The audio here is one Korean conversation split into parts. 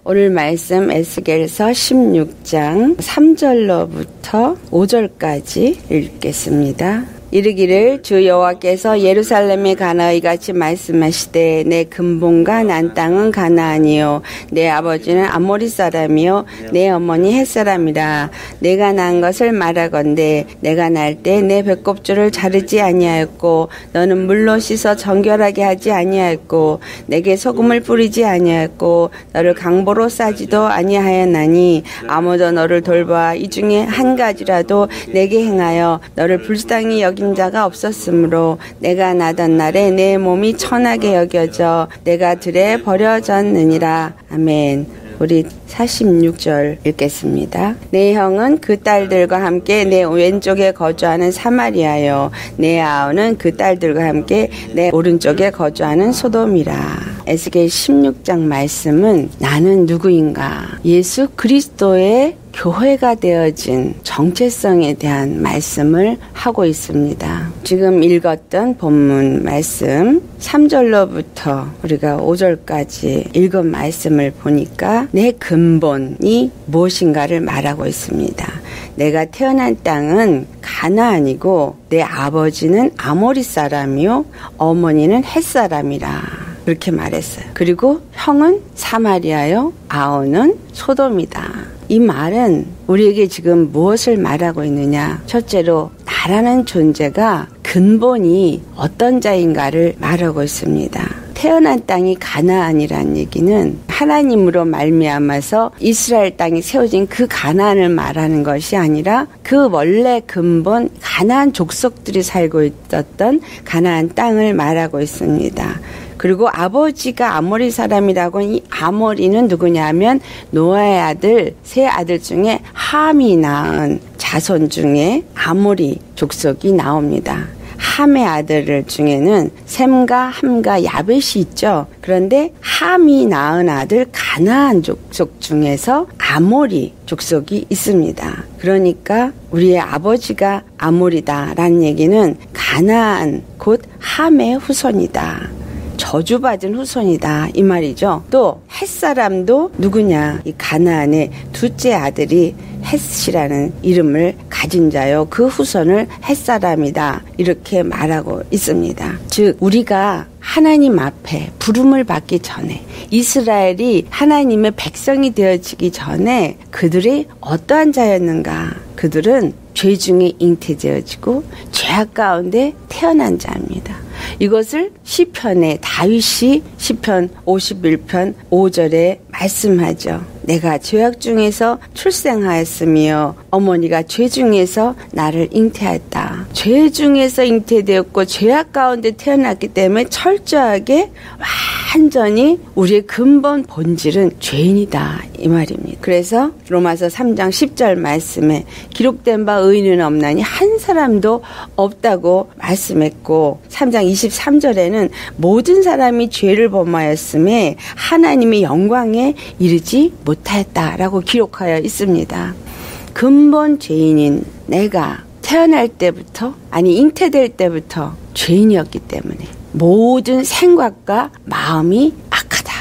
오늘 말씀 에스겔서 16장 3절로부터 5절까지 읽겠습니다. 이르기를 주 여호와께서 예루살렘에 가나의 같이 말씀하시되 내 근본과 난 땅은 가나안이요 내 아버지는 아모리 사람이요 내 어머니 헷 사람이라. 내가 난 것을 말하건대 내가 날 때 내 배꼽줄을 자르지 아니하였고 너는 물로 씻어 정결하게 하지 아니하였고 내게 소금을 뿌리지 아니하였고 너를 강보로 싸지도 아니하였나니 아무도 너를 돌봐 이 중에 한 가지라도 내게 행하여 너를 불쌍히 여긴 자가 없었으므로 내가 나던 날에 내 몸이 천하게 여겨져 내가 들에 버려졌느니라. 아멘. 우리 46절 읽겠습니다. 내 형은 그 딸들과 함께 내 왼쪽에 거주하는 사마리아요 내 아우는 그 딸들과 함께 내 오른쪽에 거주하는 소돔이라. 에스겔 16장 말씀은 나는 누구인가? 예수 그리스도의 교회가 되어진 정체성에 대한 말씀을 하고 있습니다. 지금 읽었던 본문 말씀 3절로부터 우리가 5절까지 읽은 말씀을 보니까 내 근본이 무엇인가를 말하고 있습니다. 내가 태어난 땅은 가나안이고 내 아버지는 아모리 사람이요 어머니는 헷 사람이라. 그렇게 말했어요. 그리고 형은 사마리아요 아우는 소돔이다. 이 말은 우리에게 지금 무엇을 말하고 있느냐? 첫째로 나라는 존재가 근본이 어떤 자인가를 말하고 있습니다. 태어난 땅이 가나안이라는 얘기는 하나님으로 말미암아서 이스라엘 땅이 세워진 그 가나안을 말하는 것이 아니라 그 원래 근본 가나안 족속들이 살고 있었던 가나안 땅을 말하고 있습니다. 그리고 아버지가 아모리 사람이라고 이 아모리는 누구냐면 노아의 아들 세 아들 중에 함이 낳은 자손 중에 아모리 족속이 나옵니다. 함의 아들 중에는 셈과 함과 야벳이 있죠. 그런데 함이 낳은 아들 가나안 족속 중에서 아모리 족속이 있습니다. 그러니까 우리의 아버지가 아모리다라는 얘기는 가나안 곧 함의 후손이다. 저주받은 후손이다 이 말이죠. 또 헷사람도 누구냐? 이 가나안의 둘째 아들이 헷이라는 이름을 가진 자요 그 후손을 헷사람이다 이렇게 말하고 있습니다. 즉 우리가 하나님 앞에 부름을 받기 전에 이스라엘이 하나님의 백성이 되어지기 전에 그들이 어떠한 자였는가? 그들은 죄 중에 잉태되어지고 죄악 가운데 태어난 자입니다. 이것을 시편에 다윗이 시편 51편 5절에 말씀하죠. 내가 죄악 중에서 출생하였으며 어머니가 죄 중에서 나를 잉태했다. 죄 중에서 잉태되었고 죄악 가운데 태어났기 때문에 철저하게 완전히 우리의 근본 본질은 죄인이다 이 말입니다. 그래서 로마서 3장 10절 말씀에 기록된 바 의인은 없나니 한 사람도 없다고 말씀했고 3장 23절에는 모든 사람이 죄를 범하였음에 하나님의 영광에 이르지 못하였다라고 기록하여 있습니다. 근본 죄인인 내가 태어날 때부터 아니 잉태될 때부터 죄인이었기 때문에 모든 생각과 마음이 악하다.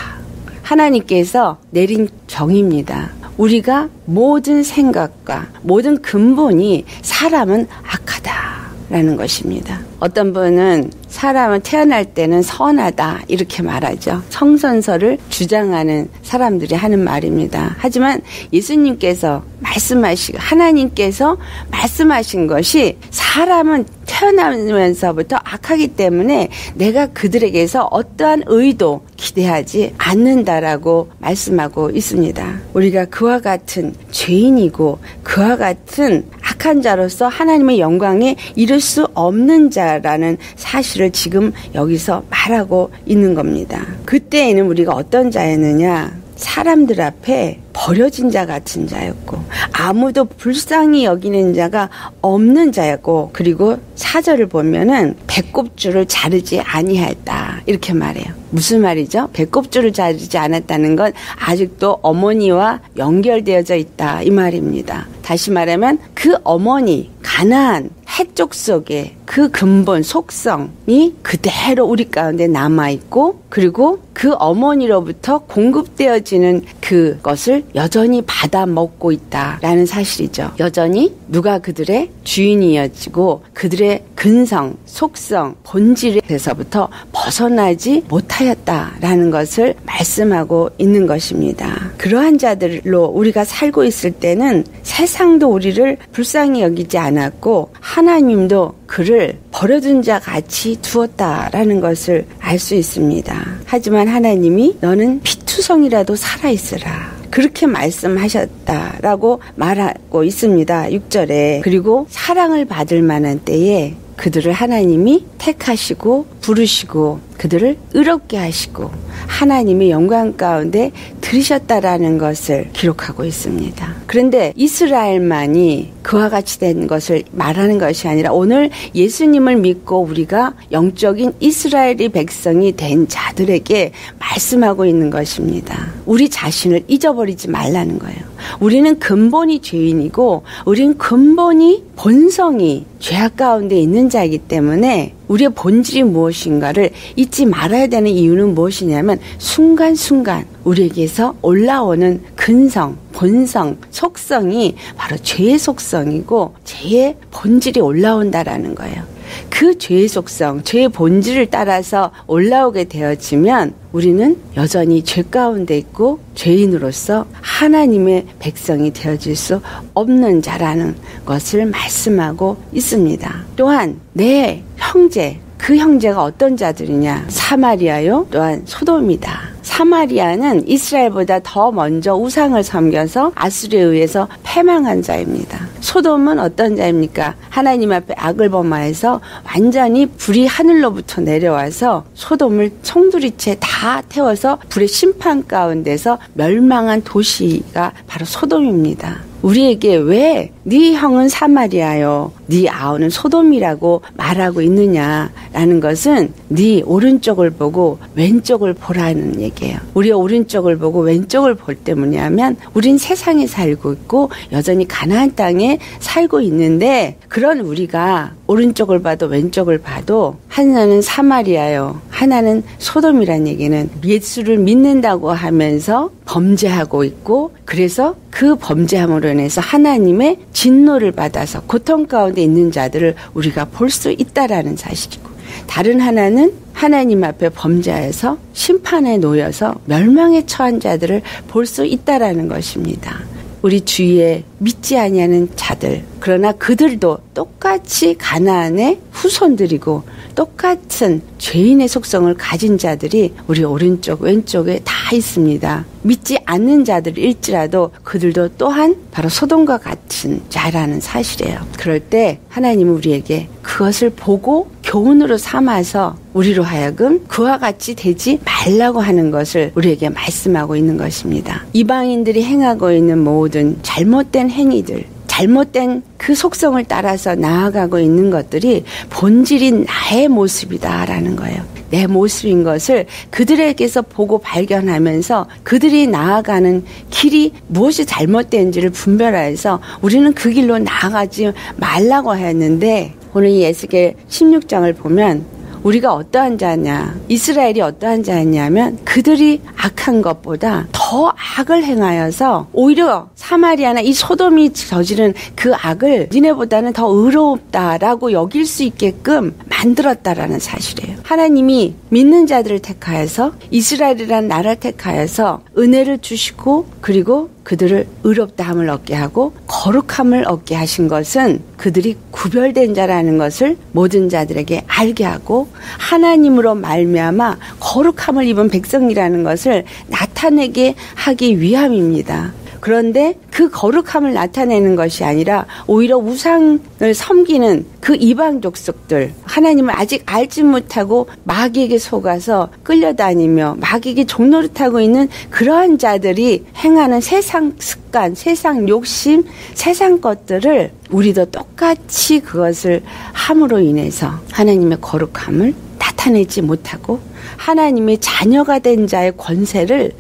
하나님께서 내린 정의입니다. 우리가 모든 생각과 모든 근본이 사람은 악하다라는 것입니다. 어떤 분은 사람은 태어날 때는 선하다 이렇게 말하죠. 성선설을 주장하는 사람들이 하는 말입니다. 하지만 예수님께서 말씀하시고 하나님께서 말씀하신 것이 사람은 태어나면서부터 악하기 때문에 내가 그들에게서 어떠한 의도 기대하지 않는다라고 말씀하고 있습니다. 우리가 그와 같은 죄인이고 그와 같은 악한 자로서 하나님의 영광에 이를 수 없는 자라는 사실을 지금 여기서 말하고 있는 겁니다. 그때에는 우리가 어떤 자였느냐? 사람들 앞에 버려진 자 같은 자였고 아무도 불쌍히 여기는 자가 없는 자였고 그리고 4절을 보면은 배꼽줄을 자르지 아니하였다 이렇게 말해요. 무슨 말이죠? 배꼽줄을 자르지 않았다는 건 아직도 어머니와 연결되어져 있다 이 말입니다. 다시 말하면 그 어머니 가나안 해쪽 속에 그 근본 속성이 그대로 우리 가운데 남아있고, 그리고 그 어머니로부터 공급되어지는 그것을 여전히 받아 먹고 있다라는 사실이죠. 여전히 누가 그들의 주인이어지고 그들의 근성, 속성, 본질에서부터 벗어나지 못하였다라는 것을 말씀하고 있는 것입니다. 그러한 자들로 우리가 살고 있을 때는 세상도 우리를 불쌍히 여기지 않았고 하나님도 그를 버려둔 자 같이 두었다라는 것을 알 수 있습니다. 하지만 하나님이 너는 피투성이라도 살아있으라, 그렇게 말씀하셨다라고 말하고 있습니다. 6절에. 그리고 사랑을 받을 만한 때에 그들을 하나님이 택하시고 부르시고 그들을 의롭게 하시고 하나님의 영광 가운데 들으셨다라는 것을 기록하고 있습니다. 그런데 이스라엘만이 그와 같이 된 것을 말하는 것이 아니라 오늘 예수님을 믿고 우리가 영적인 이스라엘의 백성이 된 자들에게 말씀하고 있는 것입니다. 우리 자신을 잊어버리지 말라는 거예요. 우리는 근본이 죄인이고 우리는 근본이 본성이 죄악 가운데 있는 자이기 때문에 우리의 본질이 무엇인가를 잊지 말아야 되는 이유는 무엇이냐면 순간순간 우리에게서 올라오는 근성, 본성, 속성이 바로 죄의 속성이고 죄의 본질이 올라온다라는 거예요. 그 죄의 속성, 죄의 본질을 따라서 올라오게 되어지면 우리는 여전히 죄 가운데 있고 죄인으로서 하나님의 백성이 되어질 수 없는 자라는 것을 말씀하고 있습니다. 또한 내 형제, 그 형제가 어떤 자들이냐? 사마리아요, 또한 소돔이다. 사마리아는 이스라엘보다 더 먼저 우상을 섬겨서 아수르에 의해서 패망한 자입니다. 소돔은 어떤 자입니까? 하나님 앞에 악을 범하여서 완전히 불이 하늘로부터 내려와서 소돔을 송두리째 다 태워서 불의 심판 가운데서 멸망한 도시가 바로 소돔입니다. 우리에게 왜 네 형은 사마리아요, 네 아우는 소돔이라고 말하고 있느냐라는 것은 네 오른쪽을 보고 왼쪽을 보라는 얘기예요. 우리가 오른쪽을 보고 왼쪽을 볼 때 뭐냐면 우린 세상에 살고 있고 여전히 가나안 땅에 살고 있는데, 그런 우리가 오른쪽을 봐도 왼쪽을 봐도 하나는 사마리아요, 하나는 소돔이란 얘기는 예수를 믿는다고 하면서 범죄하고 있고, 그래서 그 범죄함으로 인해서 하나님의 진노를 받아서 고통 가운데 있는 자들을 우리가 볼 수 있다라는 사실이고, 다른 하나는 하나님 앞에 범죄해서 심판에 놓여서 멸망에 처한 자들을 볼 수 있다라는 것입니다. 우리 주위에 믿지 아니하는 자들, 그러나 그들도 똑같이 가나안의 후손들이고 똑같은 죄인의 속성을 가진 자들이 우리 오른쪽 왼쪽에 다 있습니다. 믿지 않는 자들일지라도 그들도 또한 바로 소돔과 같은 자라는 사실이에요. 그럴 때 하나님은 우리에게 그것을 보고 교훈으로 삼아서 우리로 하여금 그와 같이 되지 말라고 하는 것을 우리에게 말씀하고 있는 것입니다. 이방인들이 행하고 있는 모든 잘못된 행위들, 잘못된 그 속성을 따라서 나아가고 있는 것들이 본질인 나의 모습이다라는 거예요. 내 모습인 것을 그들에게서 보고 발견하면서 그들이 나아가는 길이 무엇이 잘못된지를 분별해서 우리는 그 길로 나아가지 말라고 했는데, 오늘 이 에스겔 16장을 보면 우리가 어떠한 자냐, 이스라엘이 어떠한 자였냐면 그들이 악한 것보다 더 악을 행하여서 오히려 사마리아나 이 소돔이 저지른 그 악을 니네보다는 더 의롭다라고 여길 수 있게끔 만들었다라는 사실이에요. 하나님이 믿는 자들을 택하여서 이스라엘이라는 나라를 택하여서 은혜를 주시고 그리고 그들을 의롭다함을 얻게 하고 거룩함을 얻게 하신 것은 그들이 구별된 자라는 것을 모든 자들에게 알게 하고 하나님으로 말미암아 거룩함을 입은 백성이라는 것을 나타내게 하기 위함입니다. 그런데 그 거룩함을 나타내는 것이 아니라 오히려 우상을 섬기는 그 이방 족속들, 하나님을 아직 알지 못하고 마귀에게 속아서 끌려다니며 마귀에게 종노릇하고 있는 그러한 자들이 행하는 세상 습관, 세상 욕심, 세상 것들을 우리도 똑같이 그것을 함으로 인해서 하나님의 거룩함을 나타내지 못하고 하나님의 자녀가 된 자의 권세를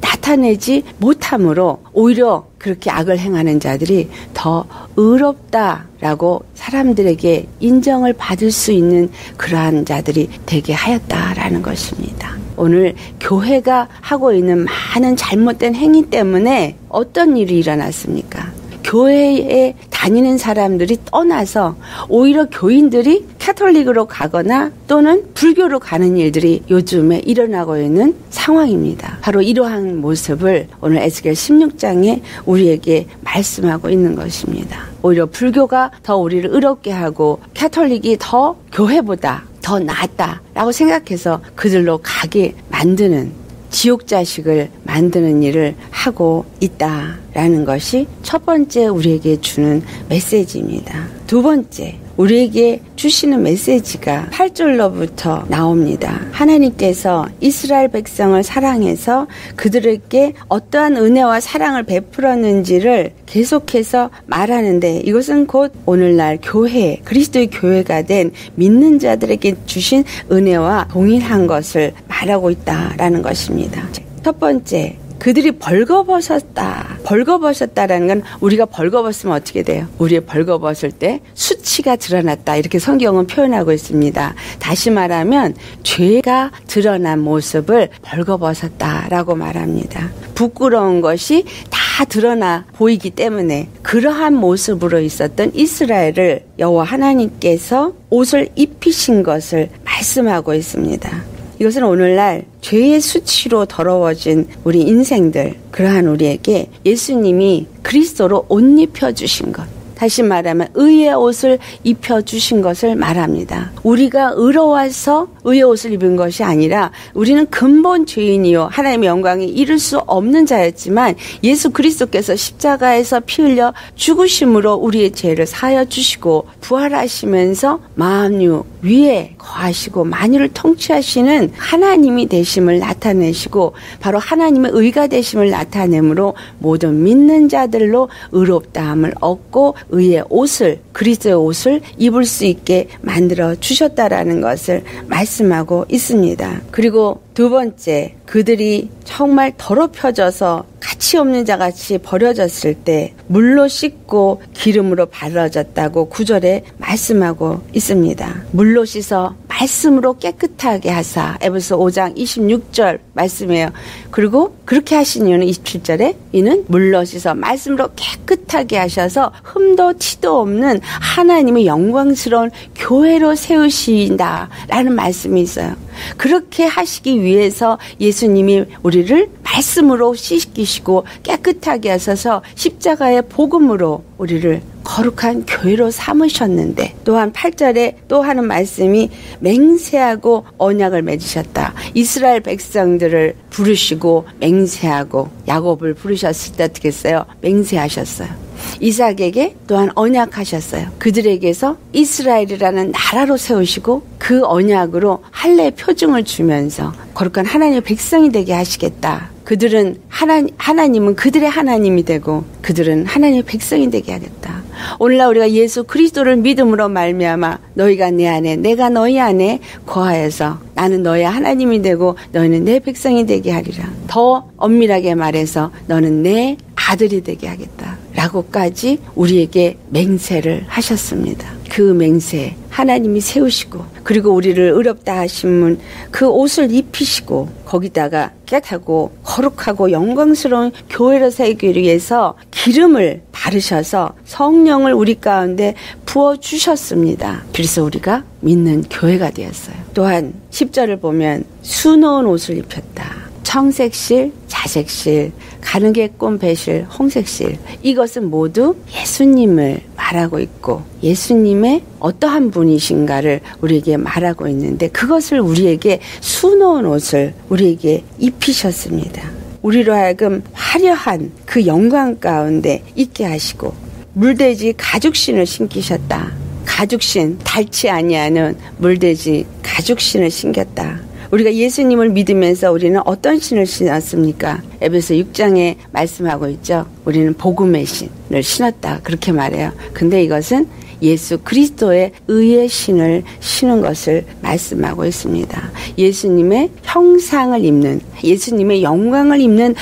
나타내지 못함으로 오히려 그렇게 악을 행하는 자들이 더 의롭다라고 사람들에게 인정을 받을 수 있는 그러한 자들이 되게 하였다라는 것입니다. 오늘 교회가 하고 있는 많은 잘못된 행위 때문에 어떤 일이 일어났습니까? 교회에 다니는 사람들이 떠나서 오히려 교인들이 카톨릭으로 가거나 또는 불교로 가는 일들이 요즘에 일어나고 있는 상황입니다. 바로 이러한 모습을 오늘 에스겔 16장에 우리에게 말씀하고 있는 것입니다. 오히려 불교가 더 우리를 의롭게 하고 카톨릭이 더 교회보다 더 낫다라고 생각해서 그들로 가게 만드는 지옥 자식을 만드는 일을 하고 있다라는 것이 첫 번째 우리에게 주는 메시지입니다. 두 번째, 우리에게 주시는 메시지가 8절로부터 나옵니다. 하나님께서 이스라엘 백성을 사랑해서 그들에게 어떠한 은혜와 사랑을 베풀었는지를 계속해서 말하는데 이것은 곧 오늘날 교회, 그리스도의 교회가 된 믿는 자들에게 주신 은혜와 동일한 것을 말하고 있다라는 것입니다. 첫 번째, 그들이 벌거벗었다라는 건 우리가 벌거벗으면 어떻게 돼요? 우리의 벌거벗을 때 수치가 드러났다 이렇게 성경은 표현하고 있습니다. 다시 말하면 죄가 드러난 모습을 벌거벗었다라고 말합니다. 부끄러운 것이 다 드러나 보이기 때문에 그러한 모습으로 있었던 이스라엘을 여호와 하나님께서 옷을 입히신 것을 말씀하고 있습니다. 이것은 오늘날 죄의 수치로 더러워진 우리 인생들, 그러한 우리에게 예수님이 그리스도로 옷 입혀주신 것, 다시 말하면 의의 옷을 입혀주신 것을 말합니다. 우리가 의로워서 의의 옷을 입은 것이 아니라 우리는 근본 죄인이요 하나님의 영광에 이를 수 없는 자였지만 예수 그리스도께서 십자가에서 피 흘려 죽으심으로 우리의 죄를 사하여 주시고 부활하시면서 만유 위에 거하시고 만유를 통치하시는 하나님이 되심을 나타내시고 바로 하나님의 의가 되심을 나타내므로 모든 믿는 자들로 의롭다함을 얻고 의의 옷을, 그리스도의 옷을 입을 수 있게 만들어 주셨다라는 것을 말씀하고 있습니다. 그리고 두 번째, 그들이 정말 더럽혀져서 가치 없는 자같이 버려졌을 때 물로 씻고 기름으로 발라졌다고 9절에 말씀하고 있습니다. 물로 씻어 말씀으로 깨끗하게 하사, 에베소 5장 26절 말씀이에요. 그리고 그렇게 하신 이유는 27절에 이는 물로 씻어 말씀으로 깨끗하게 하셔서 흠도 티도 없는 하나님의 영광스러운 교회로 세우신다라는 말씀이 있어요. 그렇게 하시기 위해서 예수님이 우리를 말씀으로 씻기시고 깨끗하게 하셔서 십자가의 복음으로 우리를 거룩한 교회로 삼으셨는데 또한 8절에 또 하는 말씀이 맹세하고 언약을 맺으셨다. 이스라엘 백성들을 부르시고 맹세하고 야곱을 부르셨을 때 어떻게 했어요? 맹세하셨어요. 이삭에게 또한 언약하셨어요. 그들에게서 이스라엘이라는 나라로 세우시고 그 언약으로 할례 표징을 주면서 거룩한 하나님의 백성이 되게 하시겠다. 그들은 하나님은 그들의 하나님이 되고 그들은 하나님의 백성이 되게 하겠다. 오늘날 우리가 예수 그리스도를 믿음으로 말미암아 너희가 내 안에 내가 너희 안에 거하여서 나는 너의 하나님이 되고 너희는 내 백성이 되게 하리라. 더 엄밀하게 말해서 너는 내 아들이 되게 하겠다 라고까지 우리에게 맹세를 하셨습니다. 그 맹세 하나님이 세우시고 그리고 우리를 의롭다 하신 그 옷을 입히시고 거기다가 깨끗하고 거룩하고 영광스러운 교회로 세우기 위해서 기름을 바르셔서 성령을 우리 가운데 부어주셨습니다. 그래서 우리가 믿는 교회가 되었어요. 또한 10절을 보면 수놓은 옷을 입혔다. 청색실, 자색실, 가느개 꼰 배실, 홍색실 이것은 모두 예수님을 말하고 있고 예수님의 어떠한 분이신가를 우리에게 말하고 있는데 그것을 우리에게 수놓은 옷을 우리에게 입히셨습니다. 우리로 하여금 화려한 그 영광 가운데 있게 하시고 물돼지 가죽신을 신기셨다. 가죽신, 닳지 아니하는 물돼지 가죽신을 신겼다. 우리가 예수님을 믿으면서 우리는 어떤 신을 신었습니까? 에베소 6장에 말씀하고 있죠. 우리는 복음의 신을 신었다. 그렇게 말해요. 근데 이것은 예수 그리스도의 의의 신을 신은 것을 말씀하고 있습니다. 예수님의 형상을 입는, 예수님의 영광을 입는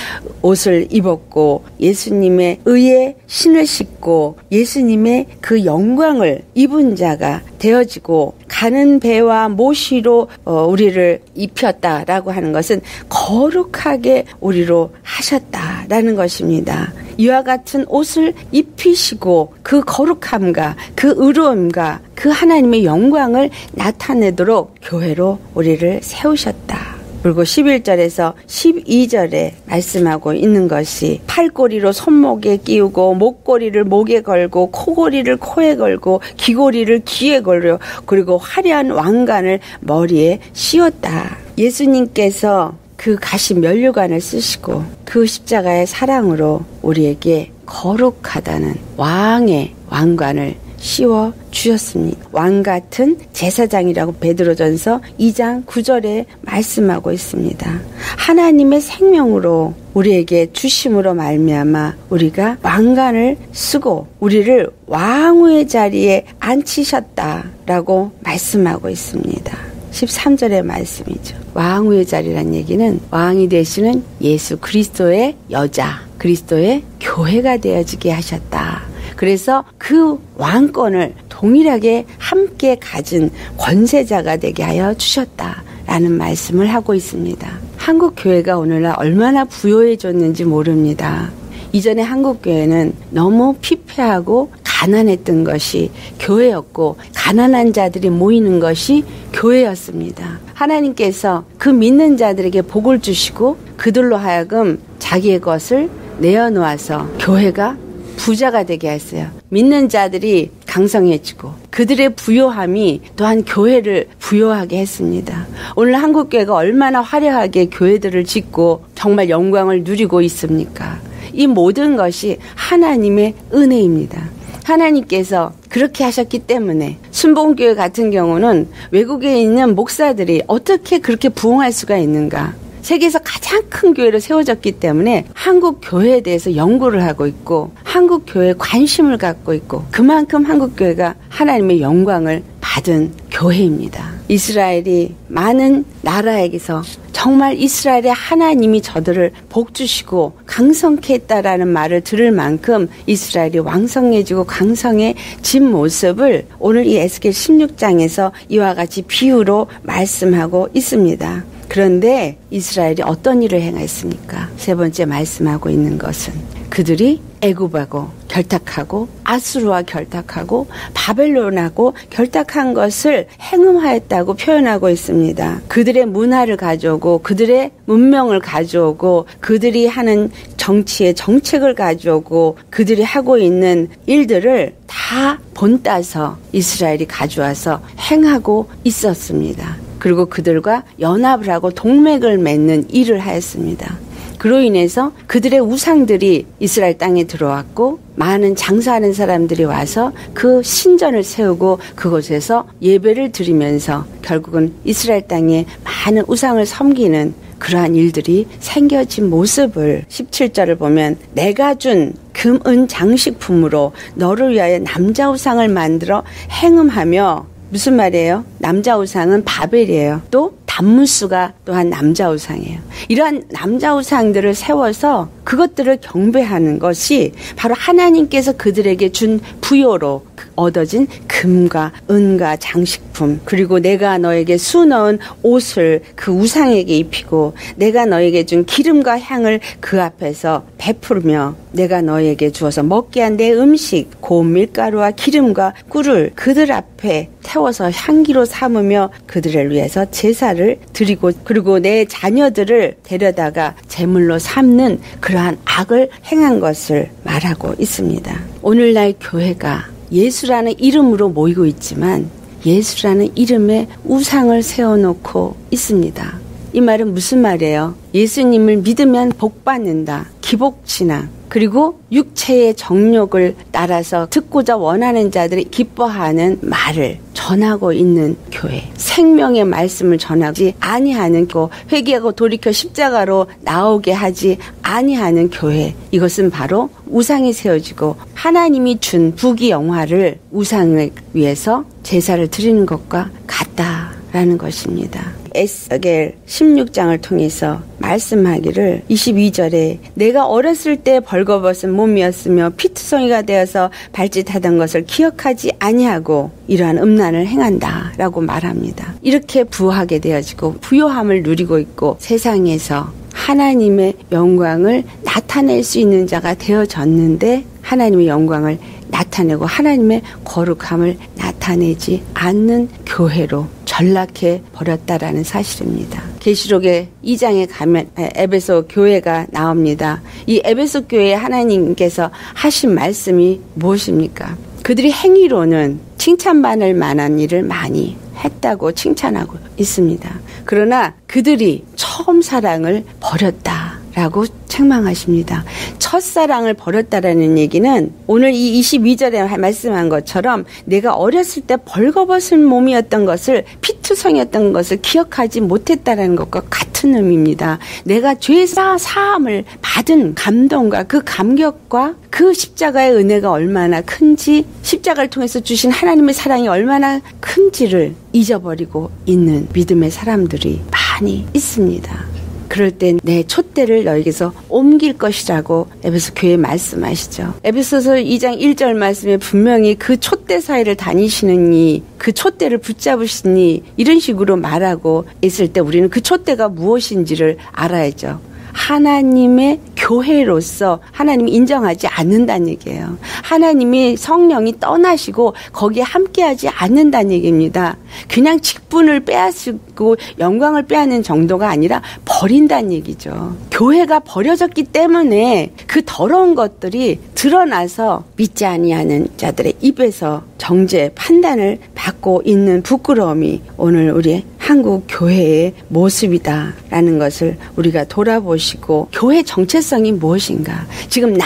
옷을 입었고 예수님의 의의 신을 신고 예수님의 그 영광을 입은 자가 되어지고 가는 배와 모시로 우리를 입혔다라고 하는 것은 거룩하게 우리로 하셨다라는 것입니다. 이와 같은 옷을 입히시고 그 거룩함과 그 의로움과 그 하나님의 영광을 나타내도록 교회로 우리를 세우셨다. 그리고 11절에서 12절에 말씀하고 있는 것이 팔꼬리로 손목에 끼우고 목꼬리를 목에 걸고 코고리를 코에 걸고 귀고리를 귀에 걸고 그리고 화려한 왕관을 머리에 씌웠다. 예수님께서 그 가시 면류관을 쓰시고 그 십자가의 사랑으로 우리에게 거룩하다는 왕의 왕관을 씌워 주셨습니다. 왕 같은 제사장이라고 베드로전서 2장 9절에 말씀하고 있습니다. 하나님의 생명으로 우리에게 주심으로 말미암아 우리가 왕관을 쓰고 우리를 왕후의 자리에 앉히셨다라고 말씀하고 있습니다. 13절의 말씀이죠. 왕후의 자리란 얘기는 왕이 되시는 예수 그리스도의 여자, 그리스도의 교회가 되어지게 하셨다. 그래서 그 왕권을 동일하게 함께 가진 권세자가 되게 하여 주셨다라는 말씀을 하고 있습니다. 한국 교회가 오늘날 얼마나 부요해졌는지 모릅니다. 이전에 한국 교회는 너무 피폐하고 가난했던 것이 교회였고 가난한 자들이 모이는 것이 교회였습니다. 하나님께서 그 믿는 자들에게 복을 주시고 그들로 하여금 자기의 것을 내어놓아서 교회가 부자가 되게 했어요. 믿는 자들이 강성해지고 그들의 부요함이 또한 교회를 부요하게 했습니다. 오늘 한국교회가 얼마나 화려하게 교회들을 짓고 정말 영광을 누리고 있습니까? 이 모든 것이 하나님의 은혜입니다. 하나님께서 그렇게 하셨기 때문에 순복음교회 같은 경우는 외국에 있는 목사들이 어떻게 그렇게 부흥할 수가 있는가? 세계에서 가장 큰 교회로 세워졌기 때문에 한국 교회에 대해서 연구를 하고 있고 한국 교회에 관심을 갖고 있고 그만큼 한국 교회가 하나님의 영광을 받은 교회입니다. 이스라엘이 많은 나라에게서 정말 이스라엘의 하나님이 저들을 복주시고 강성케 했다라는 말을 들을 만큼 이스라엘이 왕성해지고 강성해진 모습을 오늘 이 에스겔 16장에서 이와 같이 비유로 말씀하고 있습니다. 그런데 이스라엘이 어떤 일을 행했습니까? 세 번째 말씀하고 있는 것은 그들이 애굽하고 결탁하고 아수르와 결탁하고 바벨론하고 결탁한 것을 행음하였다고 표현하고 있습니다. 그들의 문화를 가져오고 그들의 문명을 가져오고 그들이 하는 정치의 정책을 가져오고 그들이 하고 있는 일들을 다 본따서 이스라엘이 가져와서 행하고 있었습니다. 그리고 그들과 연합을 하고 동맹을 맺는 일을 하였습니다. 그로 인해서 그들의 우상들이 이스라엘 땅에 들어왔고 많은 장사하는 사람들이 와서 그 신전을 세우고 그곳에서 예배를 드리면서 결국은 이스라엘 땅에 많은 우상을 섬기는 그러한 일들이 생겨진 모습을 17절을 보면 내가 준 금, 은 장식품으로 너를 위하여 남자 우상을 만들어 행음하며 무슨 말이에요? 남자 우상은 바벨이에요. 또 단무스가 또한 남자 우상이에요. 이러한 남자 우상들을 세워서 그것들을 경배하는 것이 바로 하나님께서 그들에게 준 부요로 얻어진 금과 은과 장식품, 그리고 내가 너에게 수놓은 옷을 그 우상에게 입히고 내가 너에게 준 기름과 향을 그 앞에서 베푸르며 내가 너에게 주어서 먹게 한 내 음식 고운 밀가루와 기름과 꿀을 그들 앞에 태워서 향기로 삼으며 그들을 위해서 제사를 드리고 그리고 내 자녀들을 데려다가 제물로 삼는 그러한 악을 행한 것을 말하고 있습니다. 오늘날 교회가 예수라는 이름으로 모이고 있지만 예수라는 이름에 우상을 세워놓고 있습니다. 이 말은 무슨 말이에요? 예수님을 믿으면 복 받는다. 기복신앙. 그리고 육체의 정욕을 따라서 듣고자 원하는 자들이 기뻐하는 말을 전하고 있는 교회. 생명의 말씀을 전하지 아니하는 교. 회개하고 돌이켜 십자가로 나오게 하지 아니하는 교회. 이것은 바로 우상이 세워지고 하나님이 준 부귀영화를 우상을 위해서 제사를 드리는 것과 같다라는 것입니다. 에스겔 16장을 통해서 말씀하기를 22절에 내가 어렸을 때 벌거벗은 몸이었으며 피투성이가 되어서 발짓하던 것을 기억하지 아니하고 이러한 음란을 행한다라고 말합니다. 이렇게 부하게 되어지고 부요함을 누리고 있고 세상에서 하나님의 영광을 나타낼 수 있는 자가 되어졌는데 하나님의 영광을 나타내고 하나님의 거룩함을 나타내지 않는 교회로 전락해 버렸다라는 사실입니다. 계시록의 2장에 가면 에베소 교회가 나옵니다. 이 에베소 교회에 하나님께서 하신 말씀이 무엇입니까? 그들이 행위로는 칭찬받을 만한 일을 많이 했다고 칭찬하고 있습니다. 그러나 그들이 처음 사랑을 버렸다라고 책망하십니다. 첫사랑을 버렸다라는 얘기는 오늘 이 22절에 말씀한 것처럼 내가 어렸을 때 벌거벗은 몸이었던 것을 피투성이었던 것을 기억하지 못했다라는 것과 같은 의미입니다. 내가 죄 사함을 받은 감동과 그 감격과 그 십자가의 은혜가 얼마나 큰지 십자가를 통해서 주신 하나님의 사랑이 얼마나 큰지를 잊어버리고 있는 믿음의 사람들이 많이 있습니다. 그럴 때 내 촛대를 너에게서 옮길 것이라고 에베소 교회에 말씀하시죠. 에베소서 2장 1절 말씀에 분명히 그 촛대 사이를 다니시느니 그 촛대를 붙잡으시니 이런 식으로 말하고 있을 때 우리는 그 촛대가 무엇인지를 알아야죠. 하나님의 교회로서 하나님이 인정하지 않는다는 얘기예요. 하나님이 성령이 떠나시고 거기에 함께하지 않는다는 얘기입니다. 그냥 직분을 빼앗고 영광을 빼앗는 정도가 아니라 버린다는 얘기죠. 교회가 버려졌기 때문에 그 더러운 것들이 드러나서 믿지 아니하는 자들의 입에서 정죄 판단을 받고 있는 부끄러움이 오늘 우리 한국 교회의 모습이다라는 것을 우리가 돌아보시고 교회 정체성이 무엇인가? 지금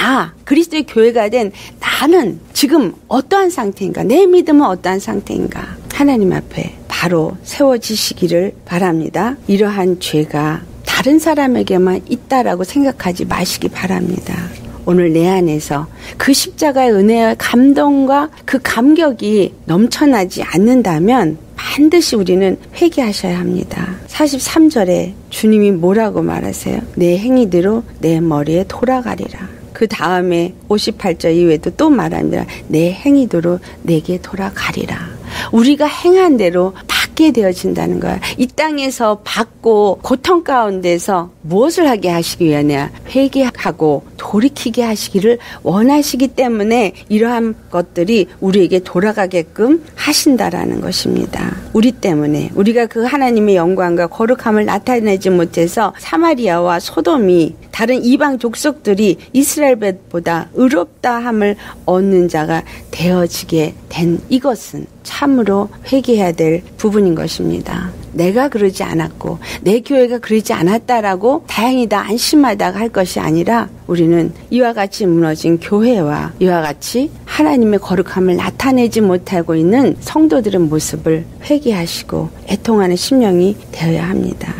그리스도의 교회가 된 나는 지금 어떠한 상태인가? 내 믿음은 어떠한 상태인가? 하나님 앞에 바로 세워지시기를 바랍니다. 이러한 죄가 다른 사람에게만 있다라고 생각하지 마시기 바랍니다. 오늘 내 안에서 그 십자가의 은혜와 감동과 그 감격이 넘쳐나지 않는다면 반드시 우리는 회개하셔야 합니다. 43절에 주님이 뭐라고 말하세요? 내 행위대로 내 머리에 돌아가리라. 그 다음에 58절 이후에도 또 말합니다. 내 행위대로 내게 돌아가리라. 우리가 행한 대로 받게 되어진다는 거야. 이 땅에서 받고 고통 가운데서 무엇을 하게 하시기 위하냐? 회개하고 돌이키게 하시기를 원하시기 때문에 이러한 것들이 우리에게 돌아가게끔 하신다라는 것입니다. 우리 때문에 우리가 그 하나님의 영광과 거룩함을 나타내지 못해서 사마리아와 소돔이 다른 이방 족속들이 이스라엘보다 의롭다함을 얻는 자가 되어지게 된 이것은 참으로 회개해야 될 부분인 것입니다. 내가 그러지 않았고 내 교회가 그러지 않았다라고 다행이다 안심하다 할 것이 아니라 우리는 이와 같이 무너진 교회와 이와 같이 하나님의 거룩함을 나타내지 못하고 있는 성도들의 모습을 회개하시고 애통하는 심령이 되어야 합니다.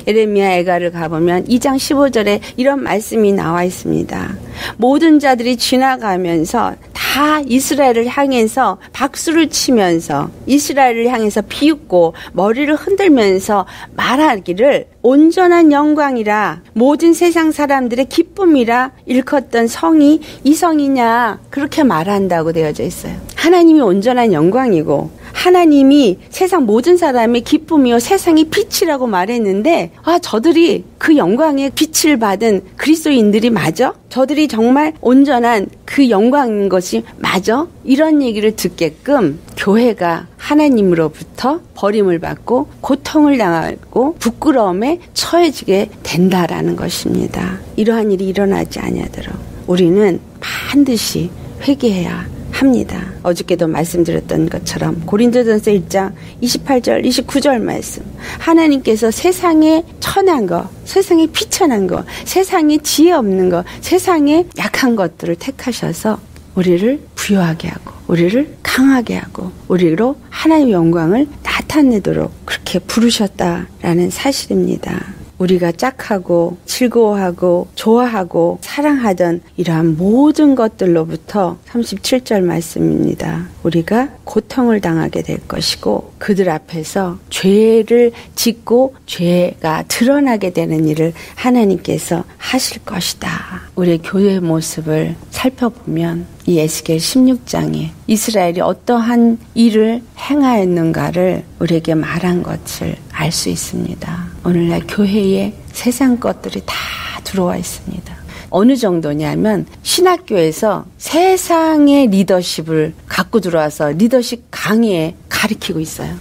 예레미야 애가를 가보면 2장 15절에 이런 말씀이 나와 있습니다. 모든 자들이 지나가면서 다 이스라엘을 향해서 박수를 치면서 이스라엘을 향해서 비웃고 머리를 흔들면서 말하기를 온전한 영광이라 모든 세상 사람들의 기쁨이라 일컫던 성이 이 성이냐 그렇게 말한다고 되어져 있어요. 하나님이 온전한 영광이고 하나님이 세상 모든 사람의 기쁨이요 세상의 빛이라고 말했는데 저들이 그 영광의 빛을 받은 그리스도인들이 맞아? 저들이 정말 온전한 그 영광인 것이 맞아? 이런 얘기를 듣게끔 교회가 하나님으로부터 버림을 받고 고통을 당하고 부끄러움에 처해지게 된다라는 것입니다. 이러한 일이 일어나지 아니하도록 우리는 반드시 회개해야 합니다. 어저께도 말씀드렸던 것처럼 고린도전서 1장 28절 29절 말씀, 하나님께서 세상에 천한 거, 세상에 비천한 거, 세상에 지혜 없는 거, 세상에 약한 것들을 택하셔서 우리를 부유하게 하고 우리를 강하게 하고 우리로 하나님의 영광을 나타내도록 그렇게 부르셨다라는 사실입니다. 우리가 짝하고 즐거워하고 좋아하고 사랑하던 이러한 모든 것들로부터 37절 말씀입니다. 우리가 고통을 당하게 될 것이고 그들 앞에서 죄를 짓고 죄가 드러나게 되는 일을 하나님께서 하실 것이다. 우리의 교회의 모습을 살펴보면 이 에스겔 16장에 이스라엘이 어떠한 일을 행하였는가를 우리에게 말한 것을 알 수 있습니다. 오늘날 교회에 세상 것들이 다 들어와 있습니다. 어느 정도냐면 신학교에서 세상의 리더십을 갖고 들어와서 리더십 강의에 가르치고 있어요.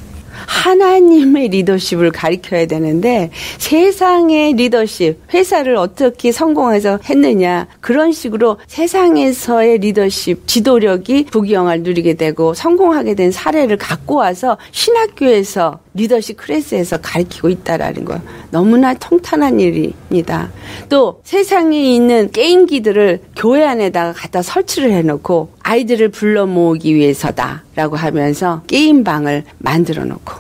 하나님의 리더십을 가르쳐야 되는데 세상의 리더십, 회사를 어떻게 성공해서 했느냐, 그런 식으로 세상에서의 리더십, 지도력이 부귀영화를 누리게 되고 성공하게 된 사례를 갖고 와서 신학교에서 리더십 클래스에서 가르치고 있다라는 거 너무나 통탄한 일입니다. 또 세상에 있는 게임기들을 교회 안에다가 갖다 설치를 해놓고 아이들을 불러 모으기 위해서다라고 하면서 게임방을 만들어 놓고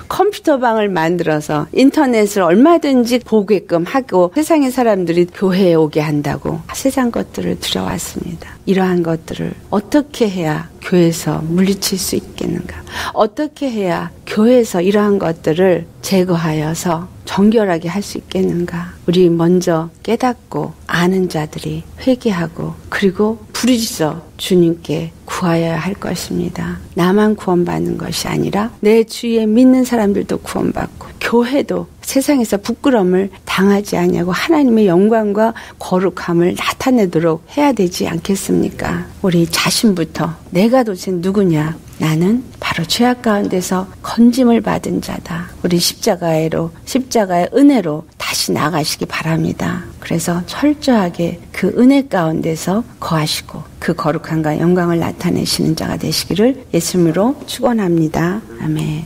컴퓨터방을 만들어서 인터넷을 얼마든지 보게끔 하고 세상의 사람들이 교회에 오게 한다고 세상 것들을 들여왔습니다. 이러한 것들을 어떻게 해야 교회에서 물리칠 수 있겠는가? 어떻게 해야 교회에서 이러한 것들을 제거하여서 정결하게 할 수 있겠는가? 우리 먼저 깨닫고 아는 자들이 회개하고 그리고 부르짖어 주님께 구하여야 할 것입니다. 나만 구원받는 것이 아니라 내 주위에 믿는 사람들도 구원받고 교회도 세상에서 부끄러움을 당하지 않냐고 하나님의 영광과 거룩함을 나타내도록 해야 되지 않겠습니까? 우리 자신부터 내가 도대체 누구냐? 나는 바로 죄악 가운데서 건짐을 받은 자다. 우리 십자가의 은혜로 다시 나가시기 바랍니다. 그래서 철저하게 그 은혜 가운데서 거하시고 그 거룩함과 영광을 나타내시는 자가 되시기를 예수님으로 축원합니다. 아멘.